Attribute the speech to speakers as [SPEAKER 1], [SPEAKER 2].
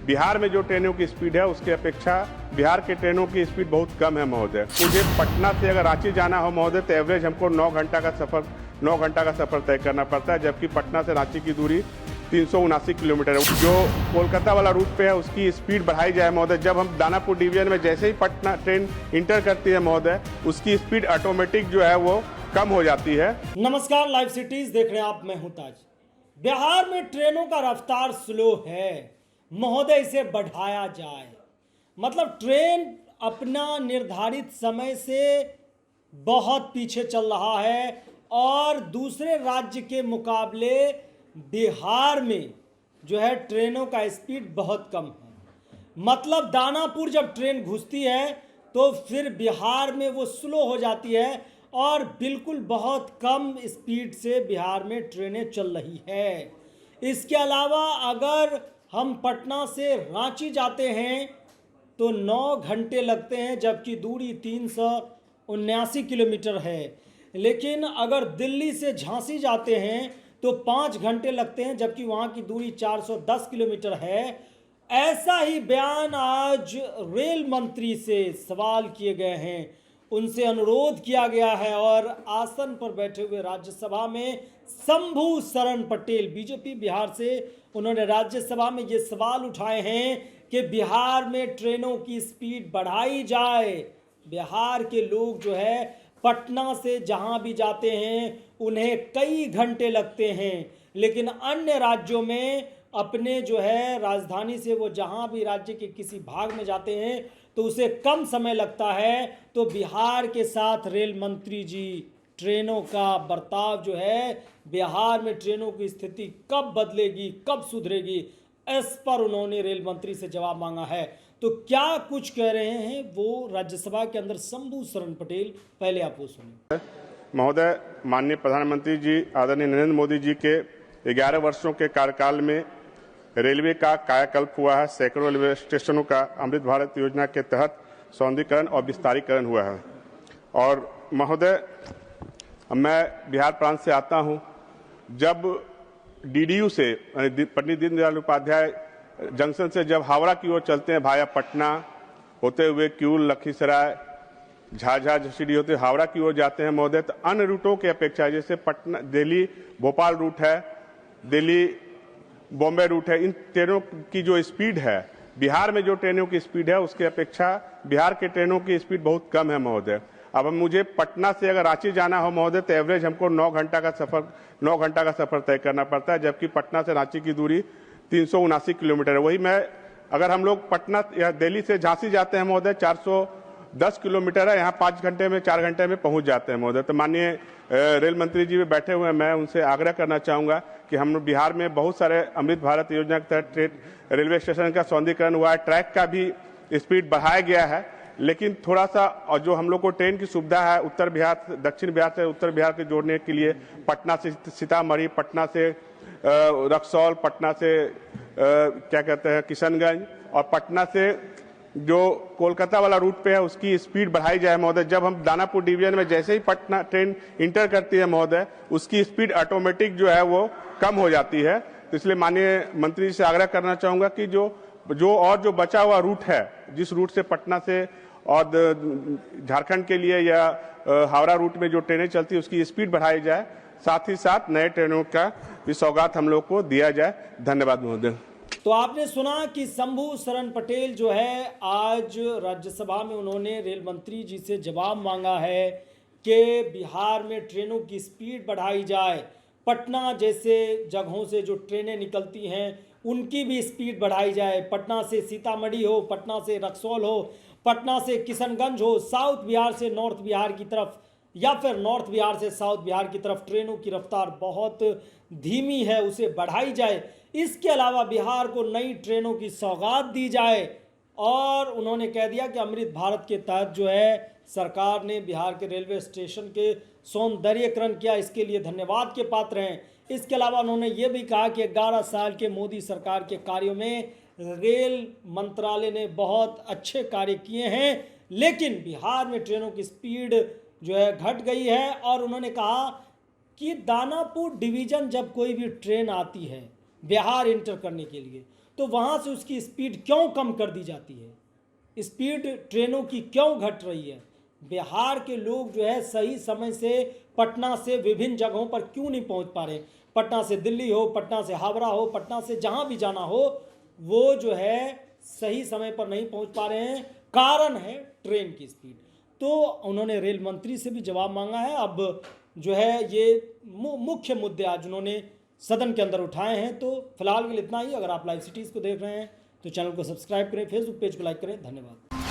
[SPEAKER 1] बिहार में जो ट्रेनों की स्पीड है उसके अपेक्षा बिहार के ट्रेनों की स्पीड बहुत कम है महोदय। मुझे पटना से अगर रांची जाना हो महोदय तो एवरेज हमको 9 घंटा का सफ़र तय करना पड़ता है, जबकि पटना से रांची की दूरी 379 किलोमीटर है। जो कोलकाता वाला रूट पे है उसकी स्पीड बढ़ाई जाए महोदय। जब हम दानापुर डिवीजन में जैसे ही पटना ट्रेन इंटर करती है महोदय, उसकी स्पीड ऑटोमेटिक जो है वो कम हो जाती है।
[SPEAKER 2] नमस्कार, लाइव सिटीज देख रहे हैं आप, मैं हूं ताज। बिहार में ट्रेनों का रफ्तार स्लो है महोदय, इसे बढ़ाया जाए। मतलब ट्रेन अपना निर्धारित समय से बहुत पीछे चल रहा है और दूसरे राज्य के मुकाबले बिहार में जो है ट्रेनों का स्पीड बहुत कम है। मतलब दानापुर जब ट्रेन घुसती है तो फिर बिहार में वो स्लो हो जाती है और बिल्कुल बहुत कम स्पीड से बिहार में ट्रेनें चल रही है। इसके अलावा अगर हम पटना से रांची जाते हैं तो 9 घंटे लगते हैं, जबकि दूरी 379 किलोमीटर है। लेकिन अगर दिल्ली से झांसी जाते हैं तो 5 घंटे लगते हैं, जबकि वहाँ की दूरी 410 किलोमीटर है। ऐसा ही बयान आज रेल मंत्री से सवाल किए गए हैं, उनसे अनुरोध किया गया है और आसन पर बैठे हुए राज्यसभा में शंभू शरण पटेल बीजेपी बिहार से, उन्होंने राज्यसभा में ये सवाल उठाए हैं कि बिहार में ट्रेनों की स्पीड बढ़ाई जाए। बिहार के लोग जो है पटना से जहां भी जाते हैं उन्हें कई घंटे लगते हैं, लेकिन अन्य राज्यों में अपने जो है राजधानी से वो जहां भी राज्य के किसी भाग में जाते हैं तो उसे कम समय लगता है। तो बिहार के साथ रेल मंत्री जी, ट्रेनों का बर्ताव जो है, बिहार में ट्रेनों की स्थिति कब बदलेगी, कब सुधरेगी, इस पर उन्होंने रेल मंत्री से जवाब मांगा है। तो क्या कुछ कह रहे हैं वो राज्यसभा के अंदर शंभू शरण पटेल, पहले आप वो सुनिए।
[SPEAKER 1] महोदय, माननीय प्रधानमंत्री जी आदरणीय नरेंद्र मोदी जी के 11 वर्षों के कार्यकाल में रेलवे का कायाकल्प हुआ है। सैकड़ों रेलवे स्टेशनों का अमृत भारत योजना के तहत सौंदर्यीकरण और विस्तारीकरण हुआ है। और महोदय, मैं बिहार प्रांत से आता हूं। जब डीडीयू से पंडित दीनदयाल उपाध्याय जंक्शन से जब हावड़ा की ओर चलते हैं भाया पटना होते हुए क्यूल, लखीसराय, झाझा, जसीडीह होते हावड़ा की ओर जाते हैं महोदय, तो अन्य रूटों की अपेक्षा, जैसे पटना दिल्ली भोपाल रूट है, दिल्ली बॉम्बे रूट है, इन ट्रेनों की जो स्पीड है, बिहार में जो ट्रेनों की स्पीड है उसके अपेक्षा बिहार के ट्रेनों की स्पीड बहुत कम है महोदय। अब मुझे पटना से अगर रांची जाना हो महोदय तो एवरेज हमको 9 घंटा का सफर तय करना पड़ता है, जबकि पटना से रांची की दूरी 379 किलोमीटर है। वही मैं अगर हम लोग पटना या दिल्ली से झांसी जाते हैं महोदय 410 किलोमीटर है, यहाँ 5 घंटे में 4 घंटे में पहुंच जाते हैं महोदय। तो माननीय रेल मंत्री जी बैठे हुए हैं, मैं उनसे आग्रह करना चाहूंगा कि हम बिहार में बहुत सारे अमृत भारत योजना के तहत रेलवे स्टेशन का सौंदर्यीकरण हुआ है, ट्रैक का भी स्पीड बढ़ाया गया है, लेकिन थोड़ा सा और जो हम लोग को ट्रेन की सुविधा है उत्तर बिहार, दक्षिण बिहार से उत्तर बिहार के जोड़ने के लिए, पटना से सीतामढ़ी, पटना से रक्सौल, पटना से क्या कहते हैं किशनगंज, और पटना से जो कोलकाता वाला रूट पे है उसकी स्पीड बढ़ाई जाए महोदय। जब हम दानापुर डिवीजन में जैसे ही पटना ट्रेन इंटर करती है महोदय, उसकी स्पीड ऑटोमेटिक जो है वो कम हो जाती है। तो इसलिए माननीय मंत्री जी से आग्रह करना चाहूंगा कि जो बचा हुआ रूट है, जिस रूट से पटना से और झारखंड के लिए या हावड़ा रूट में जो ट्रेनें चलती है उसकी स्पीड बढ़ाई जाए, साथ ही साथ नए ट्रेनों का भी सौगात हम लोग को दिया जाए। धन्यवाद महोदय।
[SPEAKER 2] तो आपने सुना कि शंभू शरण पटेल जो है आज राज्यसभा में उन्होंने रेल मंत्री जी से जवाब मांगा है कि बिहार में ट्रेनों की स्पीड बढ़ाई जाए, पटना जैसे जगहों से जो ट्रेनें निकलती हैं उनकी भी स्पीड बढ़ाई जाए, पटना से सीतामढ़ी हो, पटना से रक्सौल हो, पटना से किशनगंज हो, साउथ बिहार से नॉर्थ बिहार की तरफ या फिर नॉर्थ बिहार से साउथ बिहार की तरफ ट्रेनों की रफ्तार बहुत धीमी है, उसे बढ़ाई जाए। इसके अलावा बिहार को नई ट्रेनों की सौगात दी जाए और उन्होंने कह दिया कि अमृत भारत के तहत जो है सरकार ने बिहार के रेलवे स्टेशन के सौंदर्यीकरण किया, इसके लिए धन्यवाद के पात्र हैं। इसके अलावा उन्होंने ये भी कहा कि 11 साल के मोदी सरकार के कार्यों में रेल मंत्रालय ने बहुत अच्छे कार्य किए हैं, लेकिन बिहार में ट्रेनों की स्पीड जो है घट गई है। और उन्होंने कहा कि दानापुर डिवीज़न जब कोई भी ट्रेन आती है बिहार इंटर करने के लिए तो वहाँ से उसकी स्पीड क्यों कम कर दी जाती है, स्पीड ट्रेनों की क्यों घट रही है। बिहार के लोग जो है सही समय से पटना से विभिन्न जगहों पर क्यों नहीं पहुंच पा रहे। पटना से दिल्ली हो, पटना से हावड़ा हो, पटना से जहां भी जाना हो, वो जो है सही समय पर नहीं पहुंच पा रहे हैं। कारण है ट्रेन की स्पीड। तो उन्होंने रेल मंत्री से भी जवाब मांगा है। अब जो है ये मुख्य मुद्दे आज उन्होंने सदन के अंदर उठाए हैं। तो फिलहाल के लिए इतना ही। अगर आप लाइव सिटीज़ को देख रहे हैं तो चैनल को सब्सक्राइब करें, फेसबुक पेज को लाइक करें। धन्यवाद।